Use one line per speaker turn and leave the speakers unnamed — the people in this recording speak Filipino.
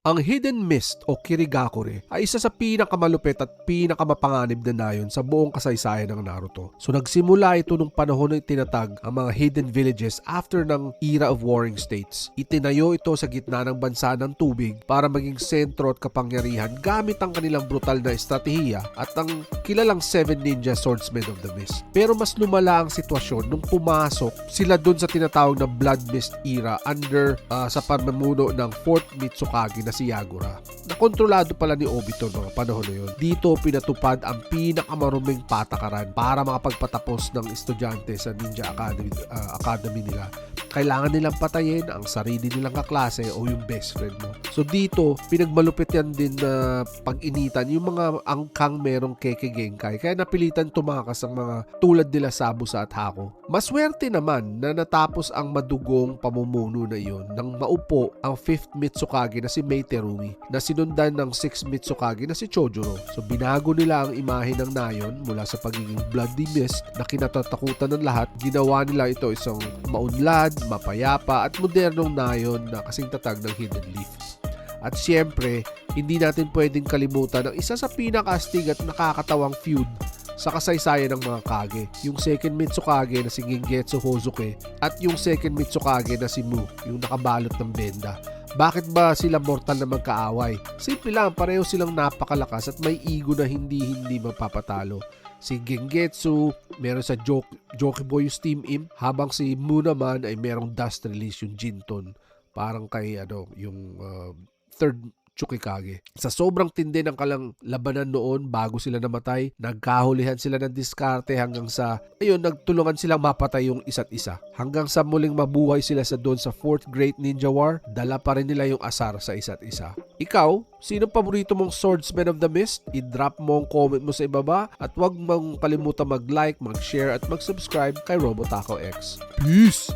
Ang Hidden Mist o Kirigakure ay isa sa pinakamalupit at pinakamapanganib na nayon sa buong kasaysayan ng Naruto. So nagsimula ito nung panahon na itinatag ang mga hidden villages after ng era of warring states. Itinayo ito sa gitna ng bansa ng tubig para maging sentro at kapangyarihan gamit ang kanilang brutal na estratehiya at ang kilalang 7 ninja swordsmen of the mist. Pero mas lumala ang sitwasyon nung pumasok sila dun sa tinatawag na Blood Mist era under sa pamumuno ng 4th Mitsukage na si Yagura. Nakontrolado pala ni Obito mga panahon na yun. Dito pinatupad ang pinakamaruming patakaran para makapagpatapos ng estudyante sa Ninja Academy nila. Kailangan nilang patayin ang sarili nilang kaklase o yung best friend mo. So dito, pinagmalupit yan din na pag-initan yung mga angkang merong Keke Genkai. Kaya napilitan tumakas ang mga tulad nila Sabusa at Hako. Maswerte naman na natapos ang madugong pamumuno na iyon nang maupo ang 5th Mitsukage na si Meiterumi na sinundan ng 6th Mitsukage na si Chojuro. So binago nila ang imahe ng Nayon mula sa pagiging bloody mist na kinatatakutan ng lahat. Ginawa nila ito isang maunlad, mapayapa at modernong Nayon na kasing tatag ng Hidden Leaf. At siyempre, hindi natin pwedeng kalimutan ang isa sa pinakaastig at nakakatawang feud sa kasaysayan ng mga Kage, yung 2nd Mitsukage na si Gengetsu Hozuke at yung 2nd Mitsukage na si Mu, yung nakabalot ng benda. Bakit ba sila mortal na magkaaway? Simple lang, pareho silang napakalakas at may ego na hindi mapapatalo. Si Gengetsu, meron sa Jokiboy yung Steam Imp, habang si Mu naman ay merong Dust Release yung Jinton. Parang kay yung 3rd Tsukikage. Sa sobrang tindi ng kalang labanan noon bago sila namatay, nagkahulihan sila ng diskarte hanggang sa nagtulungan silang mapatay yung isa't isa. Hanggang sa muling mabuhay sila doon sa 4th Great Ninja War, dala pa rin nila yung asar sa isa't isa. Ikaw, sino paborito mong Swordsman of the Mist? I-drop mo ang comment mo sa ibaba at huwag mong kalimutan mag-like, mag-share at mag-subscribe kay Robotaco X. Peace!